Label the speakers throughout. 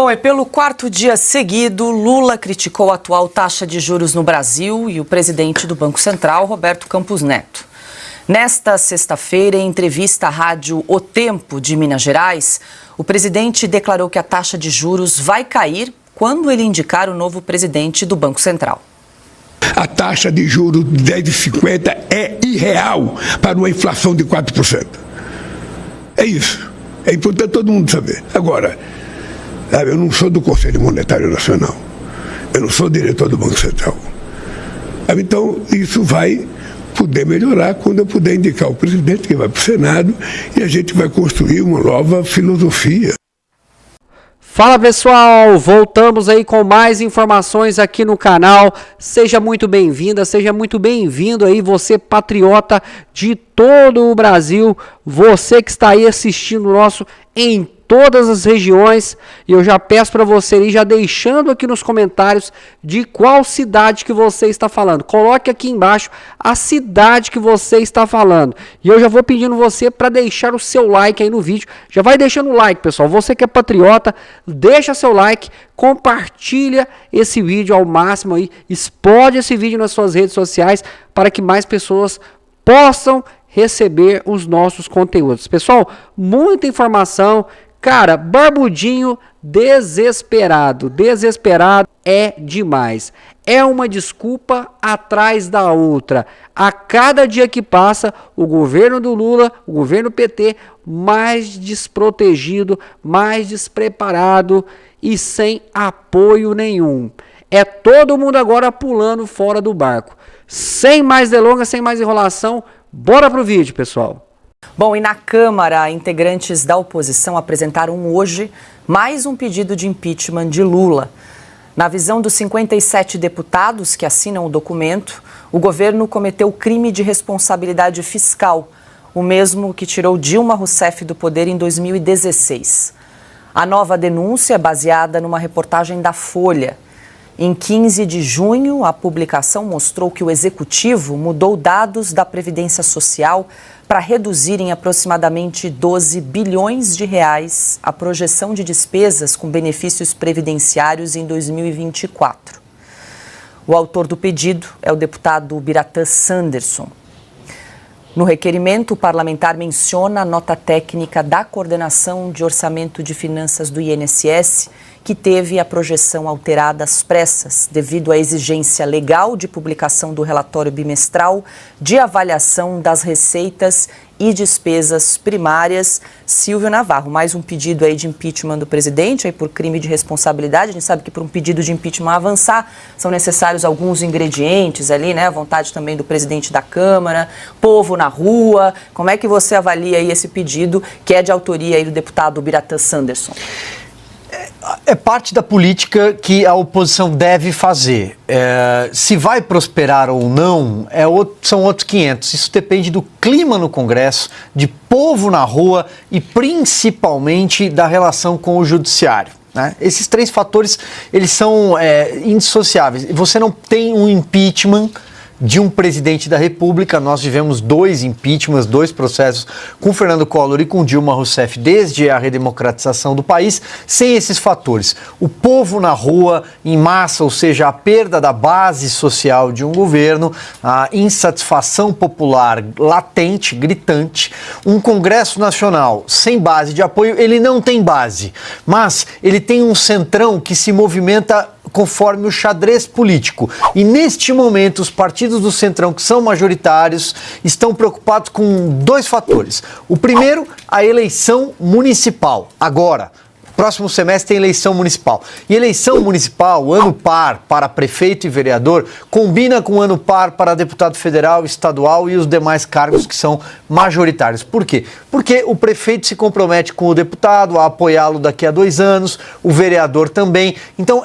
Speaker 1: Bom, e pelo quarto dia seguido, Lula criticou a atual taxa de juros no Brasil e o presidente do Banco Central, Roberto Campos Neto. Nesta sexta-feira, em entrevista à rádio O Tempo de Minas Gerais, o presidente declarou que a taxa de juros vai cair quando ele indicar o novo presidente do Banco Central.
Speaker 2: A taxa de juros de 10,50 é irreal para uma inflação de 4%. É isso. É importante todo mundo saber. Agora, eu não sou do Conselho Monetário Nacional. Eu não sou diretor do Banco Central. Então, isso vai poder melhorar quando eu puder indicar o presidente que vai para o Senado e a gente vai construir uma nova filosofia.
Speaker 3: Fala pessoal, voltamos aí com mais informações aqui no canal. Seja muito bem-vinda, seja muito bem-vindo aí você patriota de todo o Brasil, você que está aí assistindo o nosso em todas as regiões, e eu já peço para você ir já deixando aqui nos comentários de qual cidade que você está falando. Coloque aqui embaixo a cidade que você está falando. E eu já vou pedindo você para deixar o seu like aí no vídeo. Já vai deixando o like, pessoal. Você que é patriota, deixa seu like, compartilha esse vídeo ao máximo aí, explode esse vídeo nas suas redes sociais para que mais pessoas possam receber os nossos conteúdos. Pessoal, muita informação. Cara, Barbudinho desesperado é demais. É uma desculpa atrás da outra. A cada dia que passa, o governo do Lula, o governo PT, mais desprotegido, mais despreparado e sem apoio nenhum. É todo mundo agora pulando fora do barco. Sem mais delongas, sem mais enrolação, bora pro vídeo, pessoal.
Speaker 1: Bom, e na Câmara, integrantes da oposição apresentaram hoje mais um pedido de impeachment de Lula. Na visão dos 57 deputados que assinam o documento, o governo cometeu crime de responsabilidade fiscal, o mesmo que tirou Dilma Rousseff do poder em 2016. A nova denúncia é baseada numa reportagem da Folha. Em 15 de junho, a publicação mostrou que o Executivo mudou dados da Previdência Social para reduzir em aproximadamente 12 bilhões de reais a projeção de despesas com benefícios previdenciários em 2024. O autor do pedido é o deputado Biratã Sanderson. No requerimento, o parlamentar menciona a nota técnica da Coordenação de Orçamento de Finanças do INSS, que teve a projeção alterada às pressas, devido à exigência legal de publicação do relatório bimestral de avaliação das receitas e despesas primárias. Silvio Navarro, mais um pedido aí de impeachment do presidente, aí por crime de responsabilidade. A gente sabe que para um pedido de impeachment avançar, são necessários alguns ingredientes ali, né? A vontade também do presidente da Câmara, povo na rua. Como é que você avalia aí esse pedido, que é de autoria aí do deputado Biratã Sanderson?
Speaker 4: É parte da política que a oposição deve fazer. Se vai prosperar ou não, são outros 500. Isso depende do clima no Congresso, de povo na rua e principalmente da relação com o judiciário, né? Esses três fatores, eles são indissociáveis. Você não tem um impeachment de um presidente da República. Nós tivemos 2 impeachments, 2 processos com Fernando Collor e com Dilma Rousseff desde a redemocratização do país, sem esses fatores. O povo na rua, em massa, ou seja, a perda da base social de um governo, a insatisfação popular latente, gritante, um Congresso Nacional sem base de apoio. Ele não tem base, mas ele tem um centrão que se movimenta conforme o xadrez político. E neste momento, os partidos do Centrão, que são majoritários, estão preocupados com 2 fatores. O primeiro, a eleição municipal. Agora, próximo semestre tem eleição municipal. E eleição municipal, ano par para prefeito e vereador, combina com ano par para deputado federal, estadual e os demais cargos que são majoritários. Por quê? Porque o prefeito se compromete com o deputado a apoiá-lo daqui a 2 anos, o vereador também. Então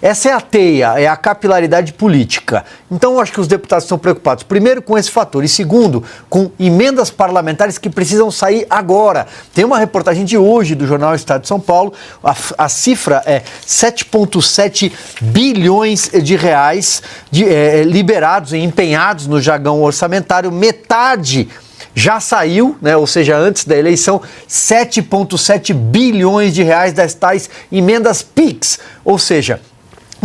Speaker 4: essa é a teia, é a capilaridade política. Então eu acho que os deputados estão preocupados, primeiro, com esse fator e segundo, com emendas parlamentares que precisam sair agora. Tem uma reportagem de hoje do jornal Estado de São Paulo, a cifra é 7,7 bilhões de reais liberados e empenhados no jargão orçamentário, metade já saiu, né, ou seja, antes da eleição, 7,7 bilhões de reais das tais emendas PIX, ou seja,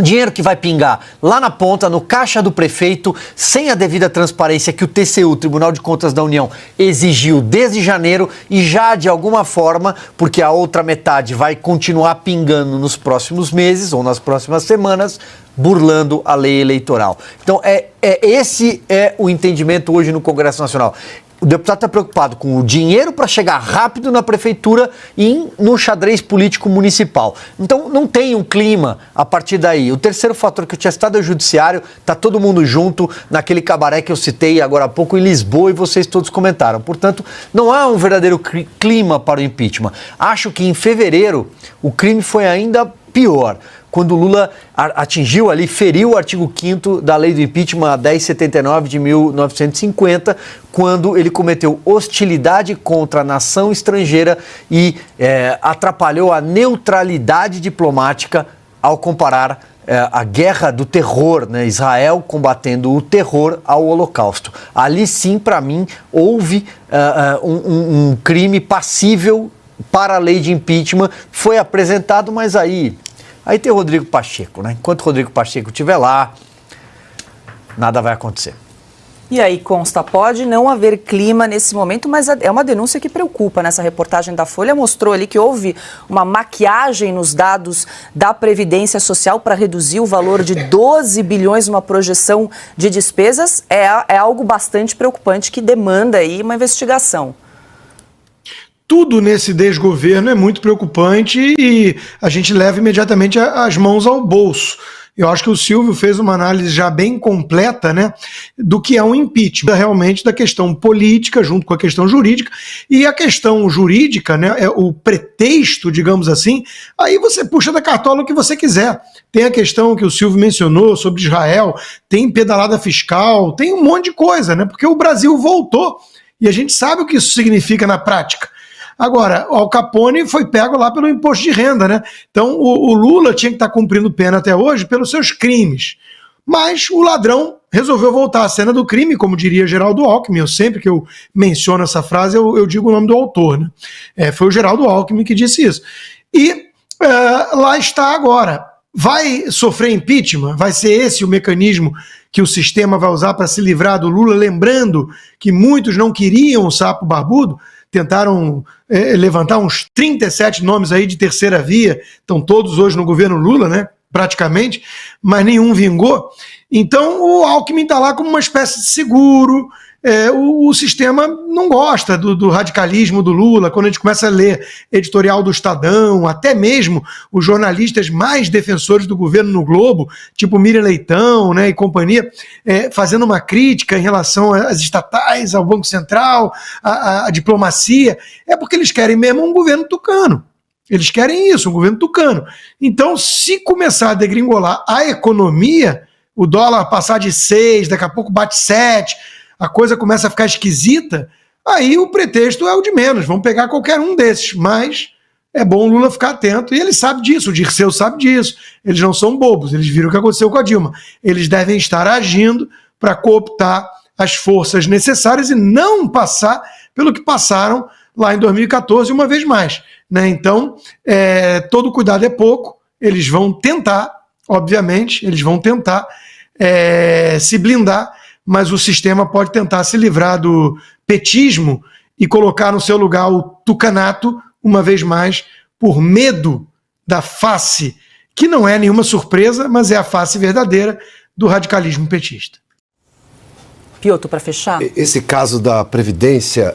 Speaker 4: dinheiro que vai pingar lá na ponta, no caixa do prefeito, sem a devida transparência que o TCU, Tribunal de Contas da União, exigiu desde janeiro e já de alguma forma, porque a outra metade vai continuar pingando nos próximos meses ou nas próximas semanas, burlando a lei eleitoral. Então, esse é o entendimento hoje no Congresso Nacional. O deputado está preocupado com o dinheiro para chegar rápido na prefeitura e no xadrez político municipal. Então, não tem um clima a partir daí. O terceiro fator que eu tinha citado é o judiciário. Está todo mundo junto naquele cabaré que eu citei agora há pouco em Lisboa e vocês todos comentaram. Portanto, não há um verdadeiro clima para o impeachment. Acho que em fevereiro o crime foi ainda pior, quando o Lula atingiu ali, feriu o artigo 5º da lei do impeachment, a 1079 de 1950, quando ele cometeu hostilidade contra a nação estrangeira e atrapalhou a neutralidade diplomática ao comparar a guerra do terror, né? Israel combatendo o terror ao Holocausto. Ali sim, para mim, houve um crime passível para a lei de impeachment, foi apresentado, mas aí tem o Rodrigo Pacheco, né? Enquanto o Rodrigo Pacheco estiver lá, nada vai acontecer.
Speaker 1: E aí, consta, pode não haver clima nesse momento, mas é uma denúncia que preocupa. Nessa reportagem da Folha mostrou ali que houve uma maquiagem nos dados da Previdência Social para reduzir o valor de 12 bilhões numa projeção de despesas. É algo bastante preocupante que demanda aí uma investigação.
Speaker 5: Tudo nesse desgoverno é muito preocupante e a gente leva imediatamente as mãos ao bolso. Eu acho que o Silvio fez uma análise já bem completa, né, do que é um impeachment, realmente da questão política junto com a questão jurídica. E a questão jurídica, né, é o pretexto, digamos assim, aí você puxa da cartola o que você quiser. Tem a questão que o Silvio mencionou sobre Israel, tem pedalada fiscal, tem um monte de coisa, né, porque o Brasil voltou e a gente sabe o que isso significa na prática. Agora, o Al Capone foi pego lá pelo imposto de renda, né? Então, o Lula tinha que estar cumprindo pena até hoje pelos seus crimes. Mas o ladrão resolveu voltar à cena do crime, como diria Geraldo Alckmin. Sempre que eu menciono essa frase, eu digo o nome do autor, né? Foi o Geraldo Alckmin que disse isso. E lá está agora. Vai sofrer impeachment? Vai ser esse o mecanismo que o sistema vai usar para se livrar do Lula? Lembrando que muitos não queriam o sapo barbudo, tentaram levantar uns 37 nomes aí de terceira via, estão todos hoje no governo Lula, né, praticamente, mas nenhum vingou. Então o Alckmin está lá como uma espécie de seguro. O sistema não gosta do radicalismo do Lula. Quando a gente começa a ler editorial do Estadão, até mesmo os jornalistas mais defensores do governo no Globo, tipo Miriam Leitão, né, e companhia, fazendo uma crítica em relação às estatais, ao Banco Central, à diplomacia, é porque eles querem mesmo um governo tucano. Eles querem isso, um governo tucano. Então, se começar a degringolar a economia, o dólar passar de 6, daqui a pouco bate 7, a coisa começa a ficar esquisita, aí o pretexto é o de menos, vamos pegar qualquer um desses, mas é bom o Lula ficar atento, e ele sabe disso, o Dirceu sabe disso, eles não são bobos, eles viram o que aconteceu com a Dilma, eles devem estar agindo para cooptar as forças necessárias e não passar pelo que passaram lá em 2014 uma vez mais, né? Então, todo cuidado é pouco, eles vão tentar, obviamente, eles vão tentar se blindar, mas o sistema pode tentar se livrar do petismo e colocar no seu lugar o tucanato, uma vez mais, por medo da face, que não é nenhuma surpresa, mas é a face verdadeira do radicalismo petista.
Speaker 1: Piotr, para fechar?
Speaker 6: Esse caso da Previdência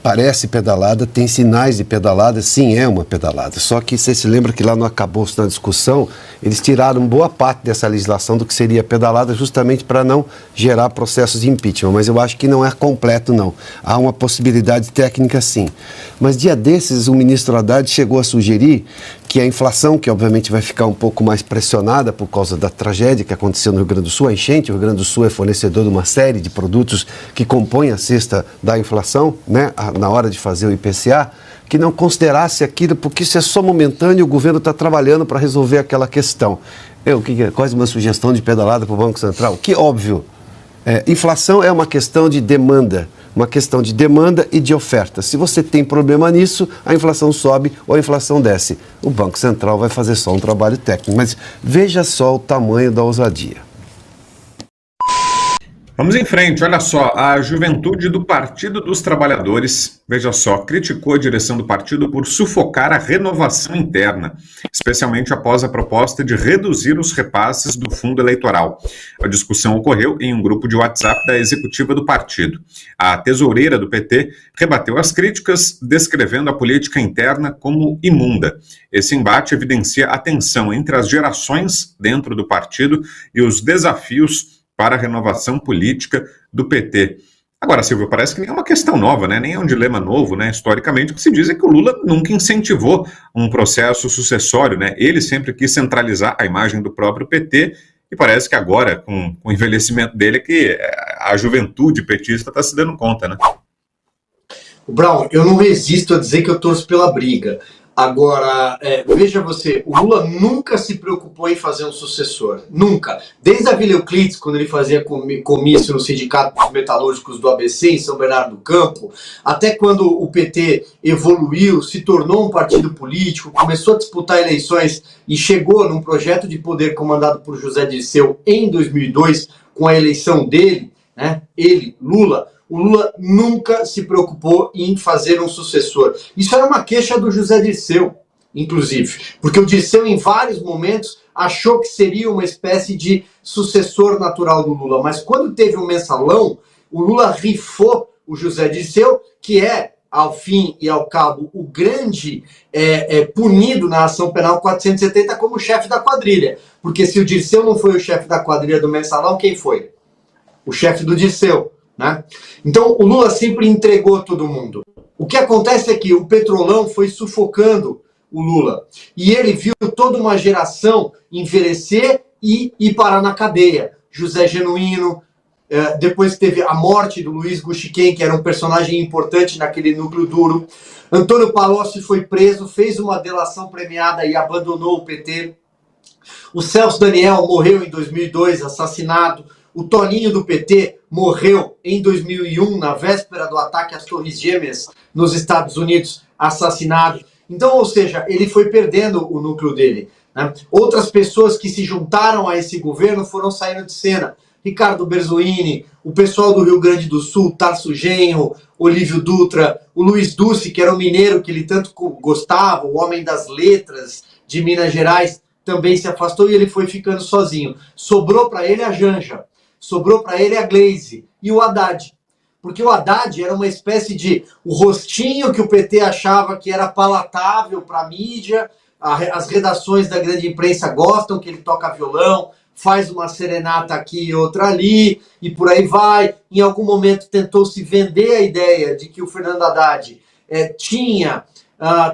Speaker 6: parece pedalada, tem sinais de pedalada, sim, é uma pedalada. Só que você se lembra que lá no acabouço, na discussão, eles tiraram boa parte dessa legislação do que seria pedalada justamente para não gerar processos de impeachment. Mas eu acho que não é completo, não. Há uma possibilidade técnica, sim. Mas dia desses, o ministro Haddad chegou a sugerir que a inflação, que obviamente vai ficar um pouco mais pressionada por causa da tragédia que aconteceu no Rio Grande do Sul, a enchente, o Rio Grande do Sul é fornecedor de uma série de produtos que compõem a cesta da inflação, né, na hora de fazer o IPCA, que não considerasse aquilo, porque isso é só momentâneo, o governo está trabalhando para resolver aquela questão. Quase uma sugestão de pedalada para o Banco Central, que óbvio, inflação é uma questão de demanda. uma questão de demanda e de oferta. Se você tem problema nisso, a inflação sobe ou a inflação desce. O Banco Central vai fazer só um trabalho técnico, mas veja só o tamanho da ousadia.
Speaker 7: Vamos em frente, olha só, a juventude do Partido dos Trabalhadores, veja só, criticou a direção do partido por sufocar a renovação interna, especialmente após a proposta de reduzir os repasses do fundo eleitoral. A discussão ocorreu em um grupo de WhatsApp da executiva do partido. A tesoureira do PT rebateu as críticas, descrevendo a política interna como imunda. Esse embate evidencia a tensão entre as gerações dentro do partido e os desafios para a renovação política do PT. Agora, Silvio, parece que nem é uma questão nova, né? Nem é um dilema novo, né? Historicamente, o que se diz é que o Lula nunca incentivou um processo sucessório, né? Ele sempre quis centralizar a imagem do próprio PT e parece que agora, com o envelhecimento dele, é que a juventude petista está se dando conta, né?
Speaker 8: Brown, eu não resisto a dizer que eu torço pela briga. Agora, veja você, o Lula nunca se preocupou em fazer um sucessor, nunca. Desde a Vila Euclides, quando ele fazia comício no Sindicato dos Metalúrgicos do ABC, em São Bernardo do Campo, até quando o PT evoluiu, se tornou um partido político, começou a disputar eleições e chegou num projeto de poder comandado por José Dirceu em 2002, com a eleição dele, né, ele, Lula. O Lula nunca se preocupou em fazer um sucessor. Isso era uma queixa do José Dirceu, inclusive, porque o Dirceu, em vários momentos, achou que seria uma espécie de sucessor natural do Lula. Mas quando teve um mensalão, o Lula rifou o José Dirceu, que é, ao fim e ao cabo, o grande punido na ação penal 470 como chefe da quadrilha. Porque se o Dirceu não foi o chefe da quadrilha do mensalão, quem foi? O chefe do Dirceu. Né? Então o Lula sempre entregou todo mundo. O que acontece é que o Petrolão foi sufocando o Lula e ele viu toda uma geração envelhecer e parar na cadeia. José Genuíno, depois teve a morte do Luiz Guxiquem, que era um personagem importante naquele núcleo duro. Antônio Palocci foi preso, fez uma delação premiada e abandonou o PT. O Celso Daniel morreu em 2002, assassinado. O Toninho do PT morreu em 2001, na véspera do ataque às Torres Gêmeas nos Estados Unidos, assassinado. Então, ou seja, ele foi perdendo o núcleo dele. Né? Outras pessoas que se juntaram a esse governo foram saindo de cena. Ricardo Berzoini, o pessoal do Rio Grande do Sul, Tarso Genro, Olívio Dutra, o Luiz Duce, que era o mineiro que ele tanto gostava, o homem das letras de Minas Gerais, também se afastou e ele foi ficando sozinho. Sobrou para ele a Janja. Sobrou para ele a Gleisi e o Haddad. Porque o Haddad era uma espécie de o rostinho que o PT achava que era palatável para a mídia, as redações da grande imprensa gostam que ele toca violão, faz uma serenata aqui e outra ali, e por aí vai. Em algum momento tentou se vender a ideia de que o Fernando Haddad tinha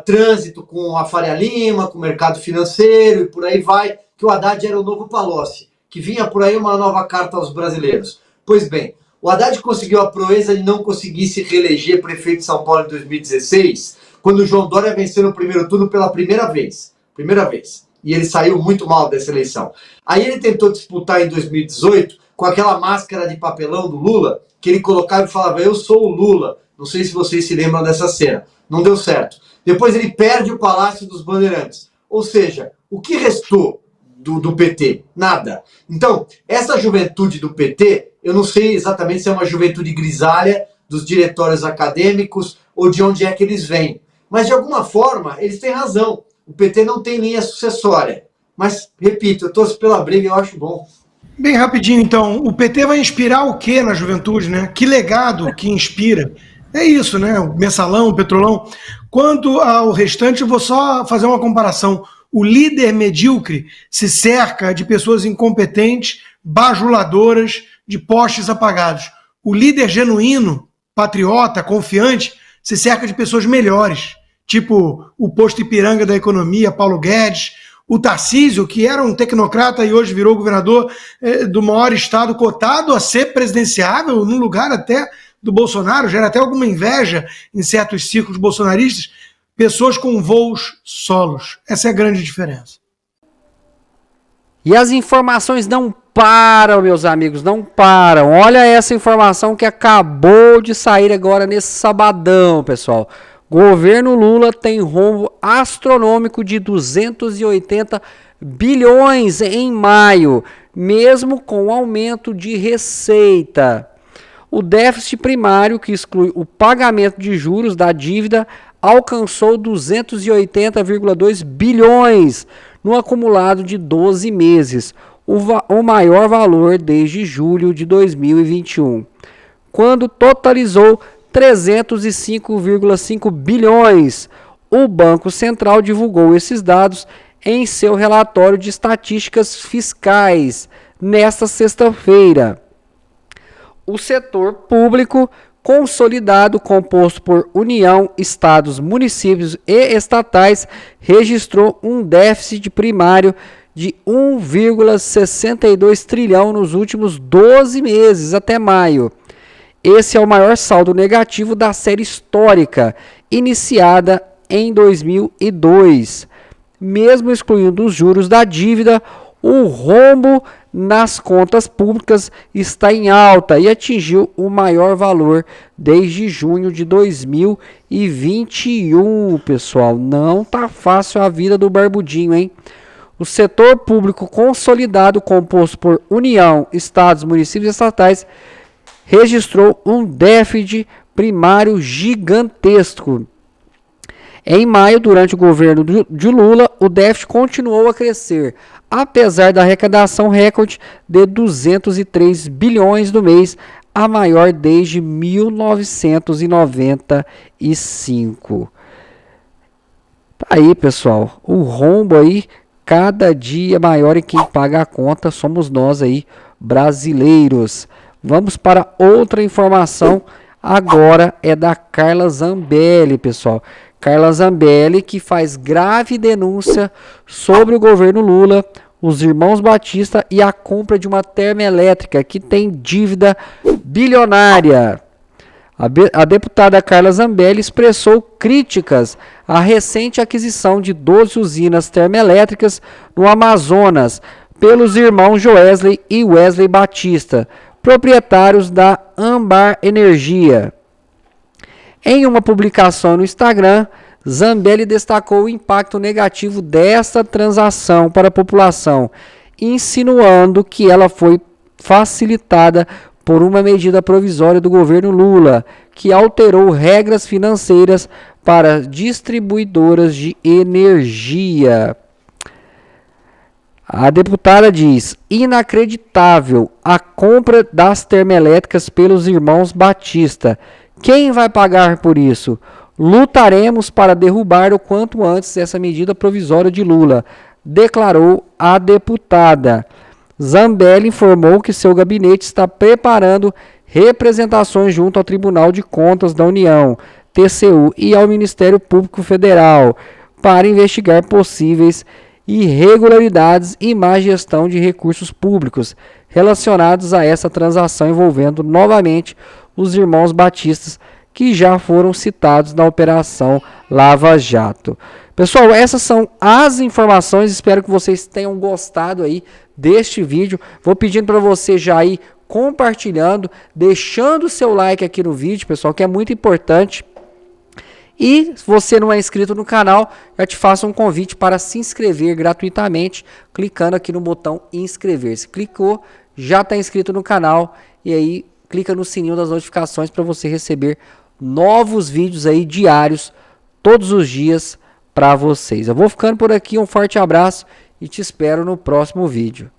Speaker 8: trânsito com a Faria Lima, com o mercado financeiro, e por aí vai, que o Haddad era o novo Palocci, que vinha por aí uma nova carta aos brasileiros. Pois bem, o Haddad conseguiu a proeza de não conseguir se reeleger prefeito de São Paulo em 2016, quando o João Dória venceu no primeiro turno pela primeira vez. E ele saiu muito mal dessa eleição. Aí ele tentou disputar em 2018 com aquela máscara de papelão do Lula, que ele colocava e falava, eu sou o Lula. Não sei se vocês se lembram dessa cena. Não deu certo. Depois ele perde o Palácio dos Bandeirantes. Ou seja, o que restou do PT? Nada. Então, essa juventude do PT, eu não sei exatamente se é uma juventude grisalha dos diretórios acadêmicos ou de onde é que eles vêm. Mas, de alguma forma, eles têm razão. O PT não tem linha sucessória. Mas, repito, eu torço pela briga e eu acho bom.
Speaker 5: Bem rapidinho, então. O PT vai inspirar o quê na juventude, né? Que legado que inspira? É isso, né? O mensalão, o petrolão. Quanto ao restante, eu vou só fazer uma comparação. O líder medíocre se cerca de pessoas incompetentes, bajuladoras, de postes apagados. O líder genuíno, patriota, confiante, se cerca de pessoas melhores, tipo o posto Ipiranga da economia, Paulo Guedes, o Tarcísio, que era um tecnocrata e hoje virou governador do maior estado cotado a ser presidenciável, num lugar até do Bolsonaro, gera até alguma inveja em certos círculos bolsonaristas. Pessoas com voos solos. Essa é a grande diferença.
Speaker 3: E as informações não param, meus amigos, não param. Olha essa informação que acabou de sair agora nesse sabadão, pessoal. Governo Lula tem rombo astronômico de 280 bilhões em maio, mesmo com aumento de receita. O déficit primário, que exclui o pagamento de juros da dívida, alcançou 280,2 bilhões no acumulado de 12 meses, o maior valor desde julho de 2021, quando totalizou 305,5 bilhões. O Banco Central divulgou esses dados em seu relatório de estatísticas fiscais nesta sexta-feira. O setor público consolidado, composto por União, estados, municípios e estatais, registrou um déficit primário de 1,62 trilhão nos últimos 12 meses, até maio. Esse é o maior saldo negativo da série histórica, iniciada em 2002. Mesmo excluindo os juros da dívida, o rombo nas contas públicas está em alta e atingiu o maior valor desde junho de 2021, pessoal. Não tá fácil a vida do barbudinho, hein? O setor público consolidado, composto por União, estados, municípios e estatais, registrou um déficit primário gigantesco. Em maio, durante o governo de Lula, o déficit continuou a crescer, apesar da arrecadação recorde de 203 bilhões do mês, a maior desde 1995. Aí, pessoal, o rombo aí cada dia maior e quem paga a conta somos nós aí, brasileiros. Vamos para outra informação, agora é da Carla Zambelli, pessoal. Carla Zambelli, que faz grave denúncia sobre o governo Lula, os irmãos Batista e a compra de uma termoelétrica que tem dívida bilionária. A deputada Carla Zambelli expressou críticas à recente aquisição de 12 usinas termoelétricas no Amazonas pelos irmãos Joesley e Wesley Batista, proprietários da Ambar Energia. Em uma publicação no Instagram, Zambelli destacou o impacto negativo desta transação para a população, insinuando que ela foi facilitada por uma medida provisória do governo Lula, que alterou regras financeiras para distribuidoras de energia. A deputada diz: inacreditável a compra das termoelétricas pelos irmãos Batista. Quem vai pagar por isso? Lutaremos para derrubar o quanto antes essa medida provisória de Lula, declarou a deputada. Zambelli informou que seu gabinete está preparando representações junto ao Tribunal de Contas da União, TCU, e ao Ministério Público Federal para investigar possíveis irregularidades e má gestão de recursos públicos relacionados a essa transação envolvendo novamente os irmãos Batistas, que já foram citados na Operação Lava Jato. Pessoal, essas são as informações, espero que vocês tenham gostado aí deste vídeo. Vou pedindo para você já ir compartilhando, deixando o seu like aqui no vídeo, pessoal, que é muito importante. E se você não é inscrito no canal, já te faço um convite para se inscrever gratuitamente, clicando aqui no botão inscrever-se. Clicou, já está inscrito no canal e aí clica no sininho das notificações para você receber novos vídeos aí diários, todos os dias para vocês. Eu vou ficando por aqui, um forte abraço e te espero no próximo vídeo.